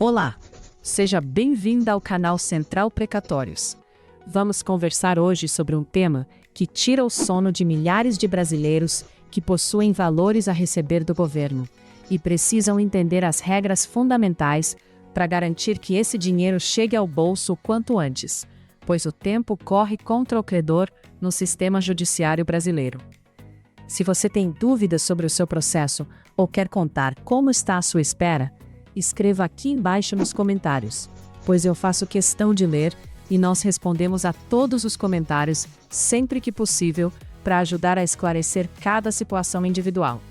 Olá, seja bem-vinda ao canal Central Precatórios. Vamos conversar hoje sobre um tema que tira o sono de milhares de brasileiros que possuem valores a receber do governo e precisam entender as regras fundamentais para garantir que esse dinheiro chegue ao bolso o quanto antes, pois o tempo corre contra o credor no sistema judiciário brasileiro. Se você tem dúvidas sobre o seu processo ou quer contar como está a sua espera, escreva aqui embaixo nos comentários, pois eu faço questão de ler e nós respondemos a todos os comentários sempre que possível para ajudar a esclarecer cada situação individual.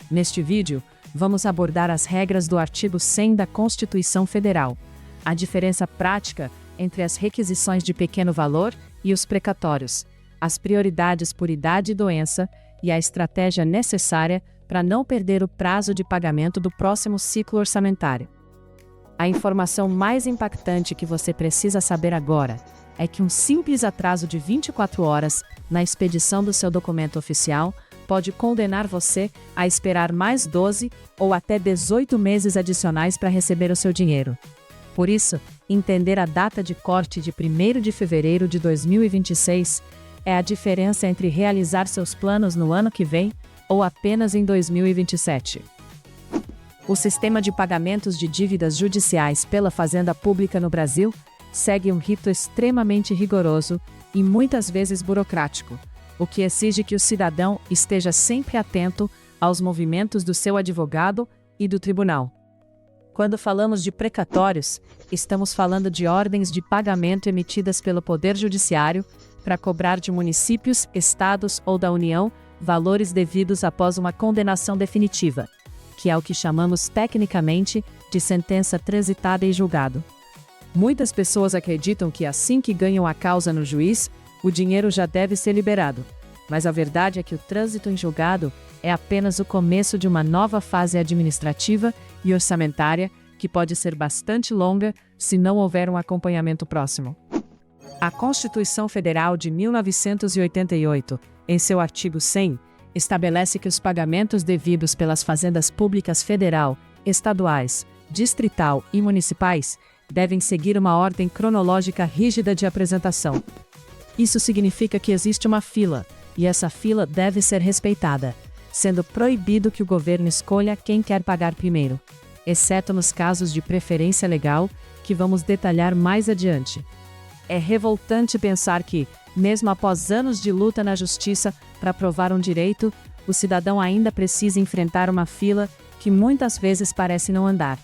Neste vídeo, vamos abordar as regras do artigo 100 da Constituição Federal, a diferença prática entre as requisições de pequeno valor e os precatórios, as prioridades por idade e doença e a estratégia necessária para não perder o prazo de pagamento do próximo ciclo orçamentário. A informação mais impactante que você precisa saber agora é que um simples atraso de 24 horas na expedição do seu documento oficial pode condenar você a esperar mais 12 ou até 18 meses adicionais para receber o seu dinheiro. Por isso, entender a data de corte de 1º de fevereiro de 2026 é a diferença entre realizar seus planos no ano que vem ou apenas em 2027. O sistema de pagamentos de dívidas judiciais pela Fazenda Pública no Brasil segue um rito extremamente rigoroso e muitas vezes burocrático, o que exige que o cidadão esteja sempre atento aos movimentos do seu advogado e do tribunal. Quando falamos de precatórios, estamos falando de ordens de pagamento emitidas pelo Poder Judiciário para cobrar de municípios, estados ou da União valores devidos após uma condenação definitiva, que é o que chamamos tecnicamente de sentença transitada em julgado. Muitas pessoas acreditam que assim que ganham a causa no juiz, o dinheiro já deve ser liberado, mas a verdade é que o trânsito em julgado é apenas o começo de uma nova fase administrativa e orçamentária que pode ser bastante longa se não houver um acompanhamento próximo. A Constituição Federal de 1988, em seu artigo 100, estabelece que os pagamentos devidos pelas fazendas públicas federal, estaduais, distrital e municipais devem seguir uma ordem cronológica rígida de apresentação. Isso significa que existe uma fila, e essa fila deve ser respeitada, sendo proibido que o governo escolha quem quer pagar primeiro, exceto nos casos de preferência legal, que vamos detalhar mais adiante. É revoltante pensar que, mesmo após anos de luta na justiça para provar um direito, o cidadão ainda precisa enfrentar uma fila que muitas vezes parece não andar.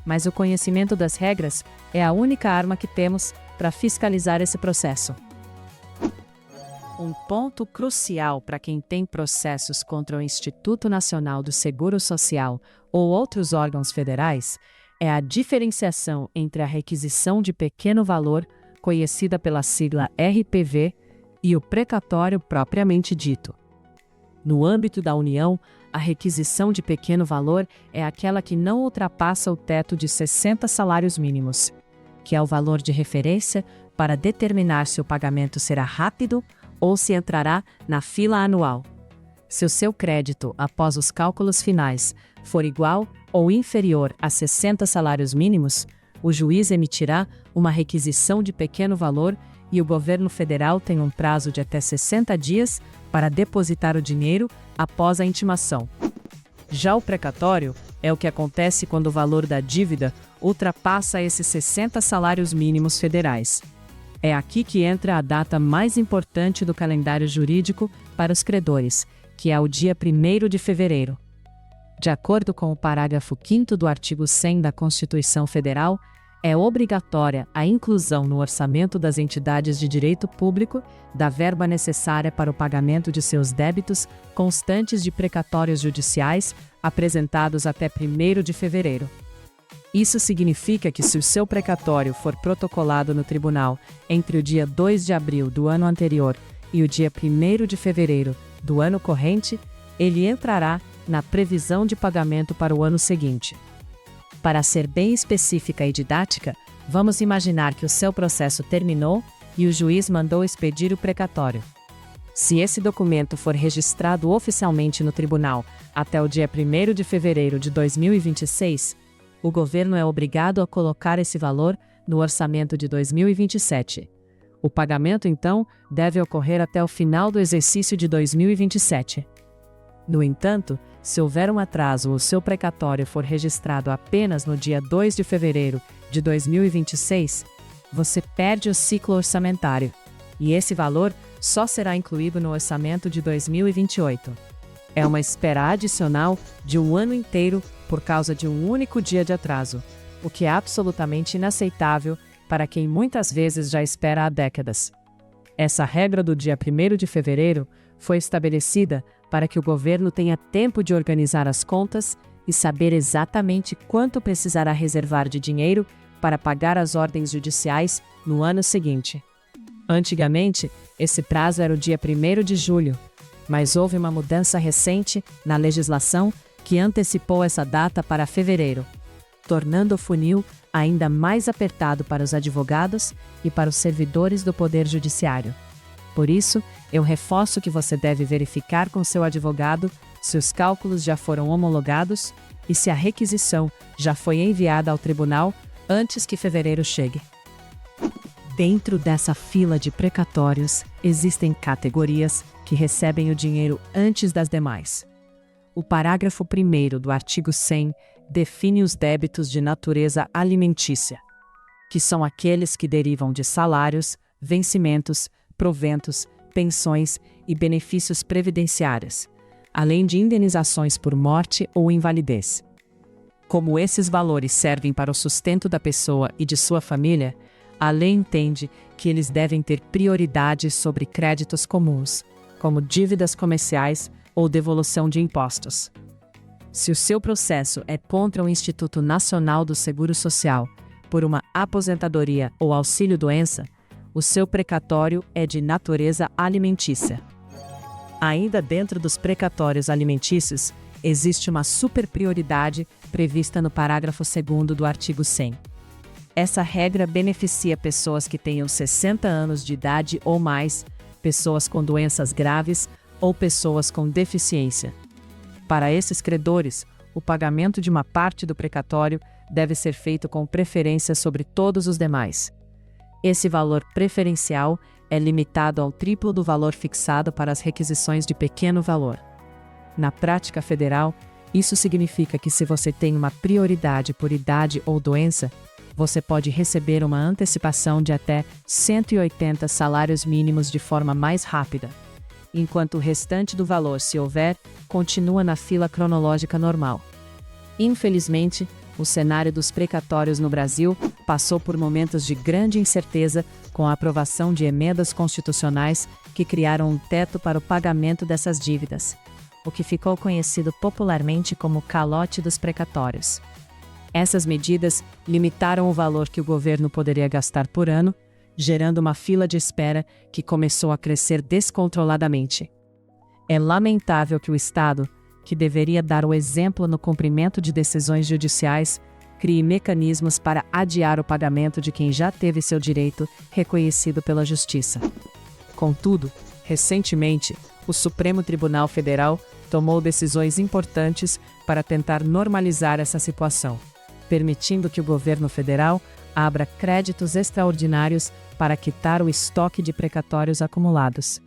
Mas o conhecimento das regras é a única arma que temos para fiscalizar esse processo. Um ponto crucial para quem tem processos contra o Instituto Nacional do Seguro Social ou outros órgãos federais é a diferenciação entre a requisição de pequeno valor, conhecida pela sigla RPV, e o precatório propriamente dito. No âmbito da União, a requisição de pequeno valor é aquela que não ultrapassa o teto de 60 salários mínimos, que é o valor de referência para determinar se o pagamento será rápido ou se entrará na fila anual. Se o seu crédito, após os cálculos finais, for igual ou inferior a 60 salários mínimos, o juiz emitirá uma requisição de pequeno valor e o governo federal tem um prazo de até 60 dias para depositar o dinheiro após a intimação. Já o precatório é o que acontece quando o valor da dívida ultrapassa esses 60 salários mínimos federais. É aqui que entra a data mais importante do calendário jurídico para os credores, que é o dia 1º de fevereiro. De acordo com o parágrafo 5º do artigo 100 da Constituição Federal, é obrigatória a inclusão no orçamento das entidades de direito público da verba necessária para o pagamento de seus débitos constantes de precatórios judiciais apresentados até 1º de fevereiro. Isso significa que se o seu precatório for protocolado no tribunal entre o dia 2 de abril do ano anterior e o dia 1º de fevereiro do ano corrente, ele entrará na previsão de pagamento para o ano seguinte. Para ser bem específica e didática, vamos imaginar que o seu processo terminou e o juiz mandou expedir o precatório. Se esse documento for registrado oficialmente no tribunal até o dia 1º de fevereiro de 2026, o governo é obrigado a colocar esse valor no orçamento de 2027. O pagamento, então, deve ocorrer até o final do exercício de 2027. No entanto, se houver um atraso ou seu precatório for registrado apenas no dia 2 de fevereiro de 2026, você perde o ciclo orçamentário, e esse valor só será incluído no orçamento de 2028. É uma espera adicional de um ano inteiro por causa de um único dia de atraso, o que é absolutamente inaceitável para quem muitas vezes já espera há décadas. Essa regra do dia 1º de fevereiro foi estabelecida para que o governo tenha tempo de organizar as contas e saber exatamente quanto precisará reservar de dinheiro para pagar as ordens judiciais no ano seguinte. Antigamente, esse prazo era o dia 1º de julho, mas houve uma mudança recente na legislação que antecipou essa data para fevereiro, tornando o funil ainda mais apertado para os advogados e para os servidores do Poder Judiciário. Por isso, eu reforço que você deve verificar com seu advogado se os cálculos já foram homologados e se a requisição já foi enviada ao tribunal antes que fevereiro chegue. Dentro dessa fila de precatórios, existem categorias que recebem o dinheiro antes das demais. O parágrafo 1º do artigo 100 define os débitos de natureza alimentícia, que são aqueles que derivam de salários, vencimentos, proventos, pensões e benefícios previdenciários, além de indenizações por morte ou invalidez. Como esses valores servem para o sustento da pessoa e de sua família, a lei entende que eles devem ter prioridade sobre créditos comuns, como dívidas comerciais ou devolução de impostos. Se o seu processo é contra o Instituto Nacional do Seguro Social, por uma aposentadoria ou auxílio-doença, o seu precatório é de natureza alimentícia. Ainda dentro dos precatórios alimentícios, existe uma superprioridade prevista no parágrafo 2º do artigo 100. Essa regra beneficia pessoas que tenham 60 anos de idade ou mais, pessoas com doenças graves ou pessoas com deficiência. Para esses credores, o pagamento de uma parte do precatório deve ser feito com preferência sobre todos os demais. Esse valor preferencial é limitado ao triplo do valor fixado para as requisições de pequeno valor. Na prática federal, isso significa que se você tem uma prioridade por idade ou doença, você pode receber uma antecipação de até 180 salários mínimos de forma mais rápida, enquanto o restante do valor, se houver, continua na fila cronológica normal. Infelizmente, o cenário dos precatórios no Brasil passou por momentos de grande incerteza com a aprovação de emendas constitucionais que criaram um teto para o pagamento dessas dívidas, o que ficou conhecido popularmente como calote dos precatórios. Essas medidas limitaram o valor que o governo poderia gastar por ano, gerando uma fila de espera que começou a crescer descontroladamente. É lamentável que o Estado, que deveria dar o exemplo no cumprimento de decisões judiciais, crie mecanismos para adiar o pagamento de quem já teve seu direito reconhecido pela Justiça. Contudo, recentemente, o Supremo Tribunal Federal tomou decisões importantes para tentar normalizar essa situação, permitindo que o governo federal abra créditos extraordinários para quitar o estoque de precatórios acumulados.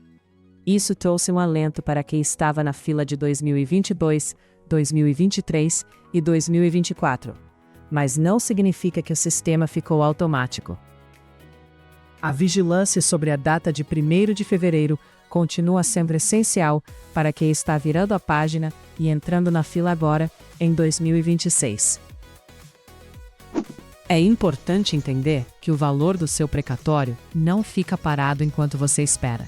Isso trouxe um alento para quem estava na fila de 2022, 2023 e 2024, mas não significa que o sistema ficou automático. A vigilância sobre a data de 1º de fevereiro continua sendo essencial para quem está virando a página e entrando na fila agora, em 2026. É importante entender que o valor do seu precatório não fica parado enquanto você espera.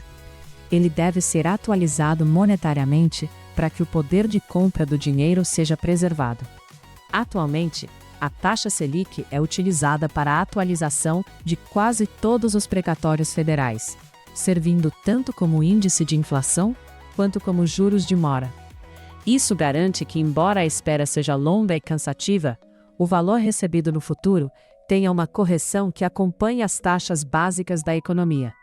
Ele deve ser atualizado monetariamente para que o poder de compra do dinheiro seja preservado. Atualmente, a taxa Selic é utilizada para a atualização de quase todos os precatórios federais, servindo tanto como índice de inflação quanto como juros de mora. Isso garante que, embora a espera seja longa e cansativa, o valor recebido no futuro tenha uma correção que acompanhe as taxas básicas da economia.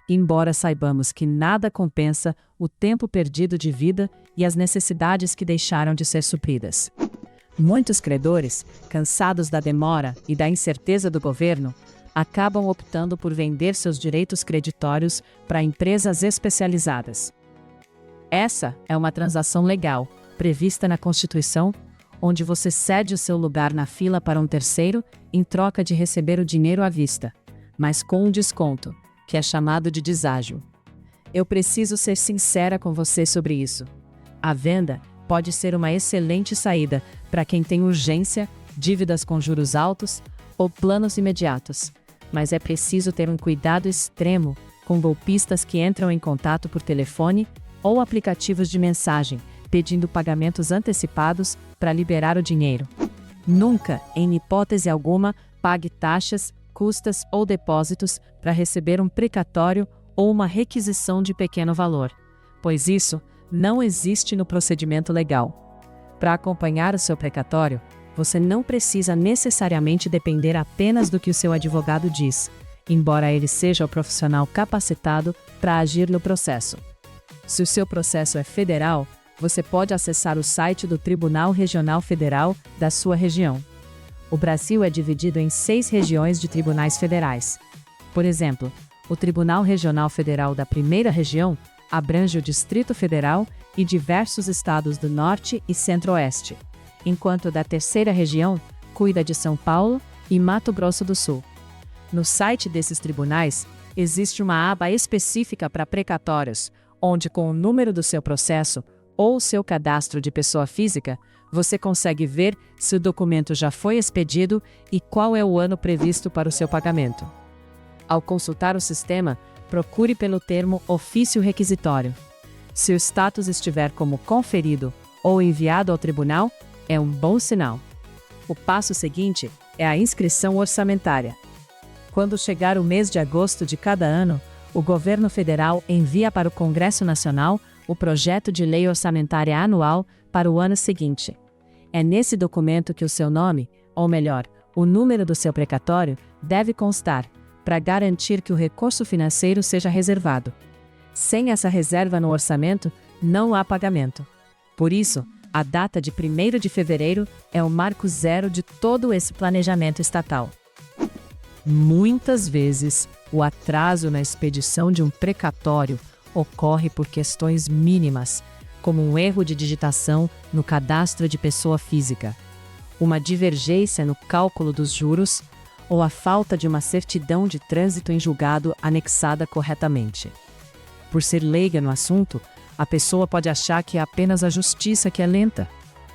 Embora saibamos que nada compensa o tempo perdido de vida e as necessidades que deixaram de ser supridas. Muitos credores, cansados da demora e da incerteza do governo, acabam optando por vender seus direitos creditórios para empresas especializadas. Essa é uma transação legal, prevista na Constituição, onde você cede o seu lugar na fila para um terceiro em troca de receber o dinheiro à vista, mas com um desconto, que é chamado de deságio. Eu preciso ser sincera com você sobre isso. A venda pode ser uma excelente saída para quem tem urgência, dívidas com juros altos ou planos imediatos, mas é preciso ter um cuidado extremo com golpistas que entram em contato por telefone ou aplicativos de mensagem, pedindo pagamentos antecipados para liberar o dinheiro. Nunca, em hipótese alguma, pague taxas, custas ou depósitos para receber um precatório ou uma requisição de pequeno valor, pois isso não existe no procedimento legal. Para acompanhar o seu precatório, você não precisa necessariamente depender apenas do que o seu advogado diz, embora ele seja o profissional capacitado para agir no processo. Se o seu processo é federal, você pode acessar o site do Tribunal Regional Federal da sua região. O Brasil é dividido em 6 regiões de tribunais federais. Por exemplo, o Tribunal Regional Federal da Primeira Região abrange o Distrito Federal e diversos estados do Norte e Centro-Oeste, enquanto o da Terceira Região cuida de São Paulo e Mato Grosso do Sul. No site desses tribunais, existe uma aba específica para precatórios, onde com o número do seu processo ou o seu cadastro de pessoa física, você consegue ver se o documento já foi expedido e qual é o ano previsto para o seu pagamento. Ao consultar o sistema, procure pelo termo ofício requisitório. Se o status estiver como conferido ou enviado ao tribunal, é um bom sinal. O passo seguinte é a inscrição orçamentária. Quando chegar o mês de agosto de cada ano, o governo federal envia para o Congresso Nacional o projeto de lei orçamentária anual para o ano seguinte. É nesse documento que o seu nome, ou melhor, o número do seu precatório, deve constar, para garantir que o recurso financeiro seja reservado. Sem essa reserva no orçamento, não há pagamento. Por isso, a data de 1º de fevereiro é o marco zero de todo esse planejamento estatal. Muitas vezes, o atraso na expedição de um precatório ocorre por questões mínimas, como um erro de digitação no cadastro de pessoa física, uma divergência no cálculo dos juros ou a falta de uma certidão de trânsito em julgado anexada corretamente. Por ser leiga no assunto, a pessoa pode achar que é apenas a justiça que é lenta,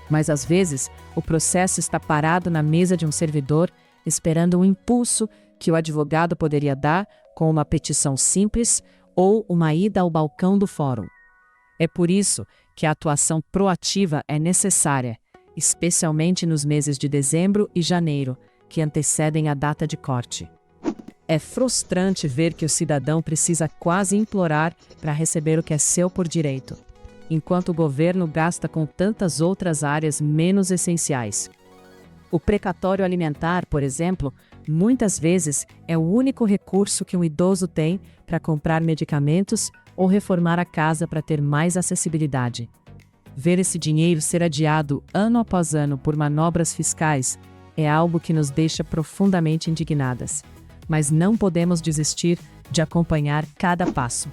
mas às vezes o processo está parado na mesa de um servidor esperando um impulso que o advogado poderia dar com uma petição simples ou uma ida ao balcão do fórum. É por isso que a atuação proativa é necessária, especialmente nos meses de dezembro e janeiro, que antecedem a data de corte. É frustrante ver que o cidadão precisa quase implorar para receber o que é seu por direito, enquanto o governo gasta com tantas outras áreas menos essenciais. O precatório alimentar, por exemplo, muitas vezes é o único recurso que um idoso tem para comprar medicamentos ou reformar a casa para ter mais acessibilidade. Ver esse dinheiro ser adiado ano após ano por manobras fiscais é algo que nos deixa profundamente indignadas, mas não podemos desistir de acompanhar cada passo.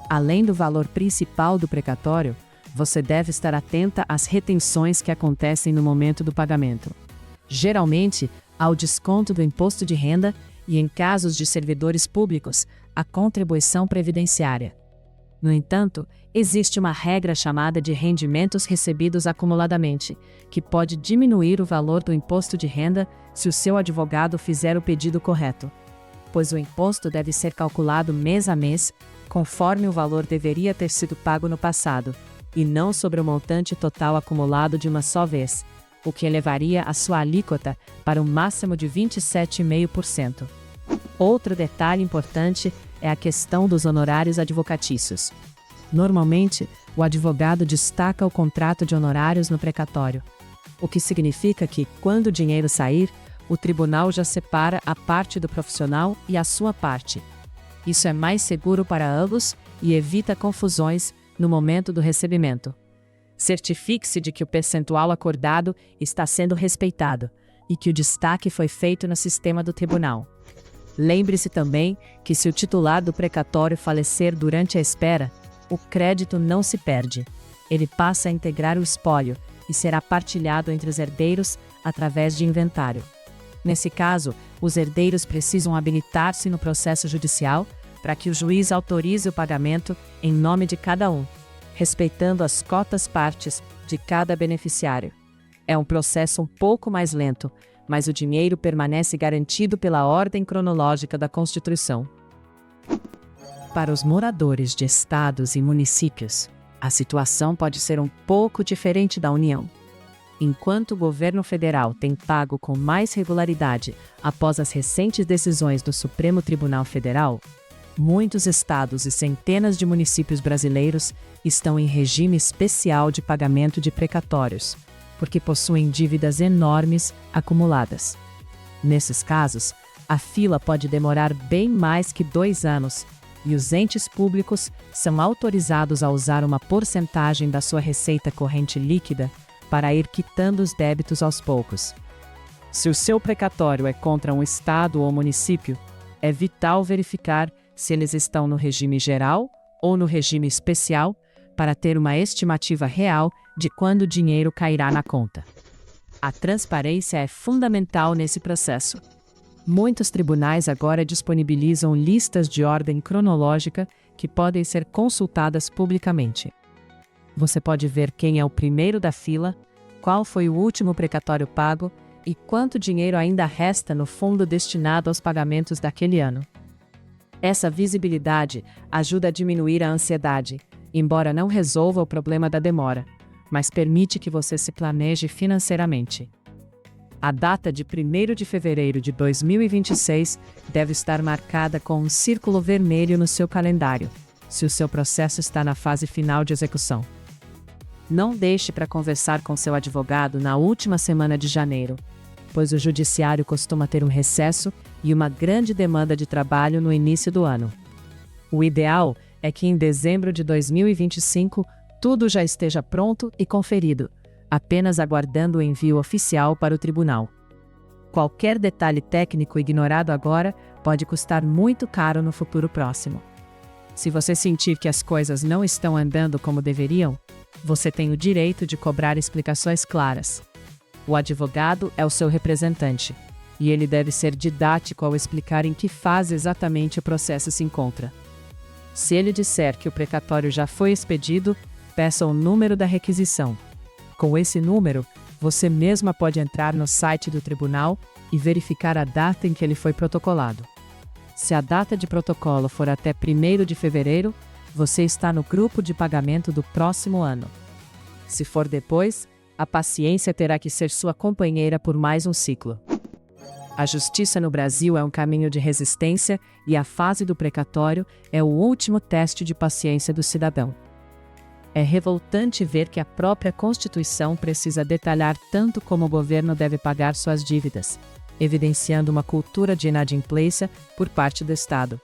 Além do valor principal do precatório, você deve estar atenta às retenções que acontecem no momento do pagamento. Geralmente, há o desconto do imposto de renda e, em casos de servidores públicos, a contribuição previdenciária. No entanto, existe uma regra chamada de rendimentos recebidos acumuladamente, que pode diminuir o valor do imposto de renda se o seu advogado fizer o pedido correto, pois o imposto deve ser calculado mês a mês, conforme o valor deveria ter sido pago no passado, e não sobre o montante total acumulado de uma só vez, o que elevaria a sua alíquota para um máximo de 27,5%. Outro detalhe importante é a questão dos honorários advocatícios. Normalmente, o advogado destaca o contrato de honorários no precatório, o que significa que, quando o dinheiro sair, o tribunal já separa a parte do profissional e a sua parte. Isso é mais seguro para ambos e evita confusões no momento do recebimento. Certifique-se de que o percentual acordado está sendo respeitado e que o destaque foi feito no sistema do tribunal. Lembre-se também que se o titular do precatório falecer durante a espera, o crédito não se perde. Ele passa a integrar o espólio e será partilhado entre os herdeiros através de inventário. Nesse caso, os herdeiros precisam habilitar-se no processo judicial para que o juiz autorize o pagamento em nome de cada um, respeitando as cotas partes de cada beneficiário. É um processo um pouco mais lento, mas o dinheiro permanece garantido pela ordem cronológica da Constituição. Para os moradores de estados e municípios, a situação pode ser um pouco diferente da União. Enquanto o governo federal tem pago com mais regularidade após as recentes decisões do Supremo Tribunal Federal, muitos estados e centenas de municípios brasileiros estão em regime especial de pagamento de precatórios, porque possuem dívidas enormes acumuladas. Nesses casos, a fila pode demorar bem mais que 2 anos e os entes públicos são autorizados a usar uma porcentagem da sua receita corrente líquida para ir quitando os débitos aos poucos. Se o seu precatório é contra um estado ou município, é vital verificar se eles estão no regime geral ou no regime especial para ter uma estimativa real de quando o dinheiro cairá na conta. A transparência é fundamental nesse processo. Muitos tribunais agora disponibilizam listas de ordem cronológica que podem ser consultadas publicamente. Você pode ver quem é o primeiro da fila, qual foi o último precatório pago e quanto dinheiro ainda resta no fundo destinado aos pagamentos daquele ano. Essa visibilidade ajuda a diminuir a ansiedade, embora não resolva o problema da demora, mas permite que você se planeje financeiramente. A data de 1º de fevereiro de 2026 deve estar marcada com um círculo vermelho no seu calendário, se o seu processo está na fase final de execução. Não deixe para conversar com seu advogado na última semana de janeiro, pois o judiciário costuma ter um recesso e uma grande demanda de trabalho no início do ano. O ideal é que em dezembro de 2025 tudo já esteja pronto e conferido, apenas aguardando o envio oficial para o tribunal. Qualquer detalhe técnico ignorado agora pode custar muito caro no futuro próximo. Se você sentir que as coisas não estão andando como deveriam, você tem o direito de cobrar explicações claras. O advogado é o seu representante, e ele deve ser didático ao explicar em que fase exatamente o processo se encontra. Se ele disser que o precatório já foi expedido, peça o número da requisição. Com esse número, você mesma pode entrar no site do tribunal e verificar a data em que ele foi protocolado. Se a data de protocolo for até 1º de fevereiro, você está no grupo de pagamento do próximo ano. Se for depois, a paciência terá que ser sua companheira por mais um ciclo. A justiça no Brasil é um caminho de resistência e a fase do precatório é o último teste de paciência do cidadão. É revoltante ver que a própria Constituição precisa detalhar tanto como o governo deve pagar suas dívidas, evidenciando uma cultura de inadimplência por parte do Estado.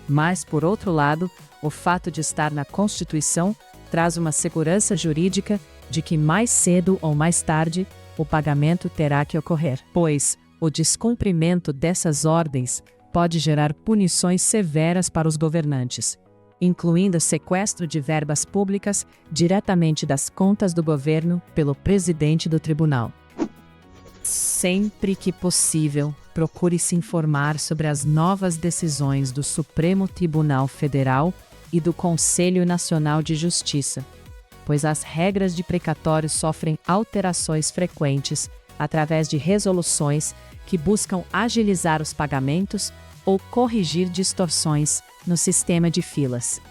Mas, por outro lado, o fato de estar na Constituição traz uma segurança jurídica de que mais cedo ou mais tarde o pagamento terá que ocorrer, pois o descumprimento dessas ordens pode gerar punições severas para os governantes, incluindo sequestro de verbas públicas diretamente das contas do governo pelo presidente do tribunal. Sempre que possível, procure se informar sobre as novas decisões do Supremo Tribunal Federal e do Conselho Nacional de Justiça, pois as regras de precatório sofrem alterações frequentes através de resoluções que buscam agilizar os pagamentos ou corrigir distorções no sistema de filas.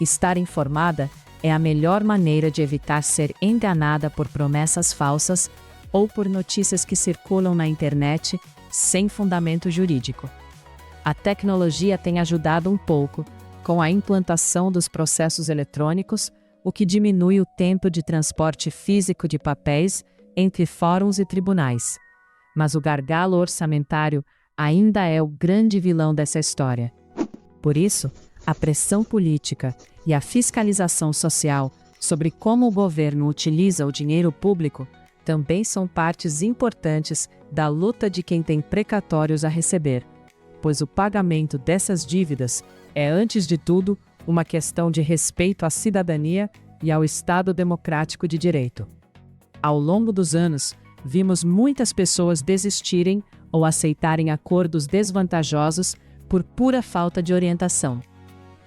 Estar informada é a melhor maneira de evitar ser enganada por promessas falsas ou por notícias que circulam na internet sem fundamento jurídico. A tecnologia tem ajudado um pouco com a implantação dos processos eletrônicos, o que diminui o tempo de transporte físico de papéis entre fóruns e tribunais. Mas o gargalo orçamentário ainda é o grande vilão dessa história. Por isso, a pressão política e a fiscalização social sobre como o governo utiliza o dinheiro público também são partes importantes da luta de quem tem precatórios a receber, pois o pagamento dessas dívidas é, antes de tudo, uma questão de respeito à cidadania e ao Estado democrático de direito. Ao longo dos anos, vimos muitas pessoas desistirem ou aceitarem acordos desvantajosos por pura falta de orientação.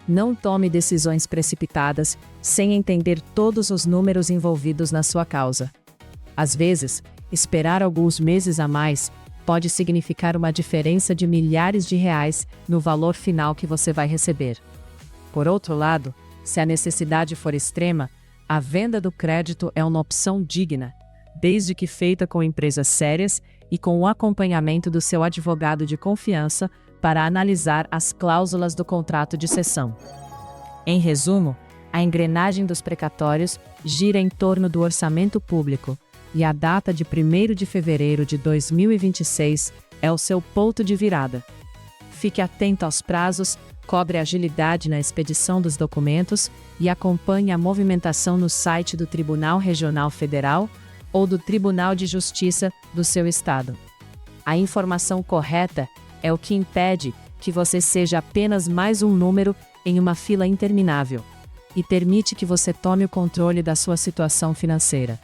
Não tome decisões precipitadas sem entender todos os números envolvidos na sua causa. Às vezes, esperar alguns meses a mais pode significar uma diferença de milhares de reais no valor final que você vai receber. Por outro lado, se a necessidade for extrema, a venda do crédito é uma opção digna, desde que feita com empresas sérias e com o acompanhamento do seu advogado de confiança para analisar as cláusulas do contrato de cessão. Em resumo, a engrenagem dos precatórios gira em torno do orçamento público, e a data de 1º de fevereiro de 2026 é o seu ponto de virada. Fique atento aos prazos, cobre agilidade na expedição dos documentos e acompanhe a movimentação no site do Tribunal Regional Federal ou do Tribunal de Justiça do seu estado. A informação correta é o que impede que você seja apenas mais um número em uma fila interminável e permite que você tome o controle da sua situação financeira.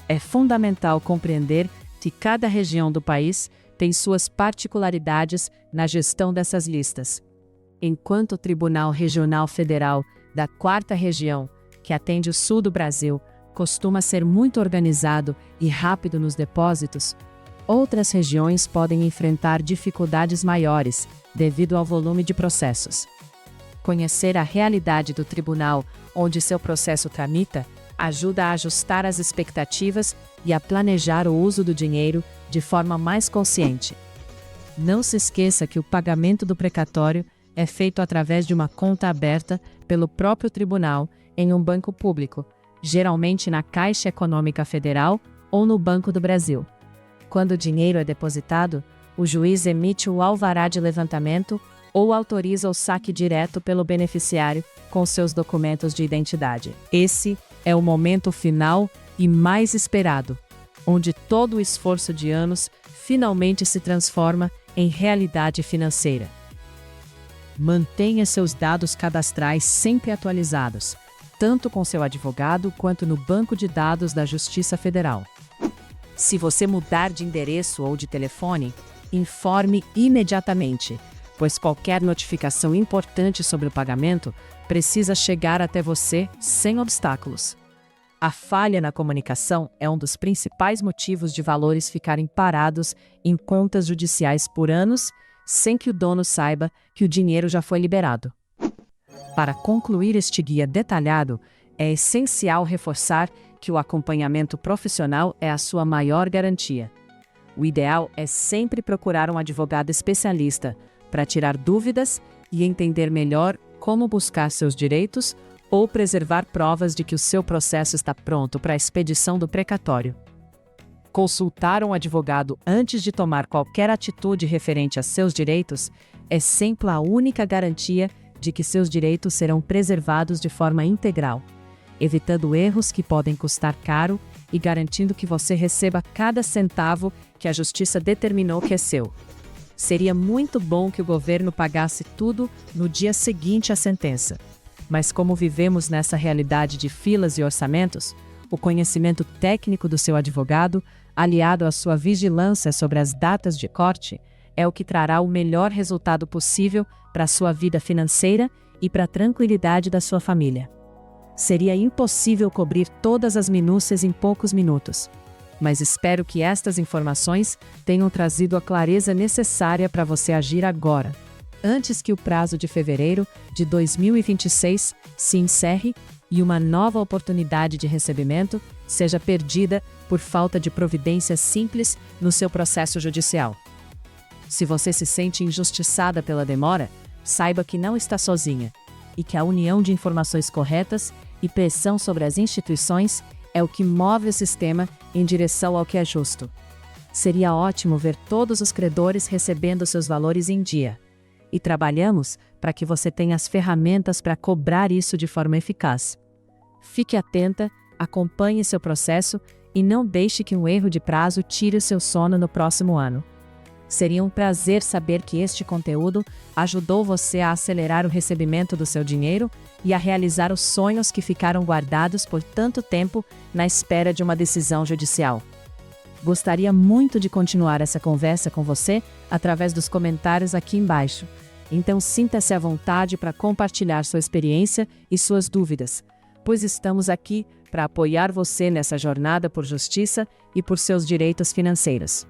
É fundamental compreender que cada região do país tem suas particularidades na gestão dessas listas. Enquanto o Tribunal Regional Federal da 4ª Região, que atende o sul do Brasil, costuma ser muito organizado e rápido nos depósitos, outras regiões podem enfrentar dificuldades maiores devido ao volume de processos. Conhecer a realidade do tribunal onde seu processo tramita ajuda a ajustar as expectativas e a planejar o uso do dinheiro de forma mais consciente. Não se esqueça que o pagamento do precatório é feito através de uma conta aberta pelo próprio tribunal em um banco público, geralmente na Caixa Econômica Federal ou no Banco do Brasil. Quando o dinheiro é depositado, o juiz emite o alvará de levantamento ou autoriza o saque direto pelo beneficiário com seus documentos de identidade. Esse é o momento final e mais esperado, onde todo o esforço de anos finalmente se transforma em realidade financeira. Mantenha seus dados cadastrais sempre atualizados, tanto com seu advogado quanto no banco de dados da Justiça Federal. Se você mudar de endereço ou de telefone, informe imediatamente, pois qualquer notificação importante sobre o pagamento precisa chegar até você sem obstáculos. A falha na comunicação é um dos principais motivos de valores ficarem parados em contas judiciais por anos, sem que o dono saiba que o dinheiro já foi liberado. Para concluir este guia detalhado, é essencial reforçar que o acompanhamento profissional é a sua maior garantia. O ideal é sempre procurar um advogado especialista para tirar dúvidas e entender melhor como buscar seus direitos ou preservar provas de que o seu processo está pronto para a expedição do precatório. Consultar um advogado antes de tomar qualquer atitude referente a seus direitos é sempre a única garantia de que seus direitos serão preservados de forma integral, evitando erros que podem custar caro e garantindo que você receba cada centavo que a justiça determinou que é seu. Seria muito bom que o governo pagasse tudo no dia seguinte à sentença. Mas como vivemos nessa realidade de filas e orçamentos, o conhecimento técnico do seu advogado, aliado à sua vigilância sobre as datas de corte, é o que trará o melhor resultado possível para a sua vida financeira e para a tranquilidade da sua família. Seria impossível cobrir todas as minúcias em poucos minutos, mas espero que estas informações tenham trazido a clareza necessária para você agir agora, antes que o prazo de fevereiro de 2026 se encerre e uma nova oportunidade de recebimento seja perdida por falta de providências simples no seu processo judicial. Se você se sente injustiçada pela demora, saiba que não está sozinha e que a união de informações corretas e pressão sobre as instituições é o que move o sistema em direção ao que é justo. Seria ótimo ver todos os credores recebendo seus valores em dia. E trabalhamos para que você tenha as ferramentas para cobrar isso de forma eficaz. Fique atenta, acompanhe seu processo e não deixe que um erro de prazo tire o seu sono no próximo ano. Seria um prazer saber que este conteúdo ajudou você a acelerar o recebimento do seu dinheiro e a realizar os sonhos que ficaram guardados por tanto tempo na espera de uma decisão judicial. Gostaria muito de continuar essa conversa com você através dos comentários aqui embaixo. Então sinta-se à vontade para compartilhar sua experiência e suas dúvidas, pois estamos aqui para apoiar você nessa jornada por justiça e por seus direitos financeiros.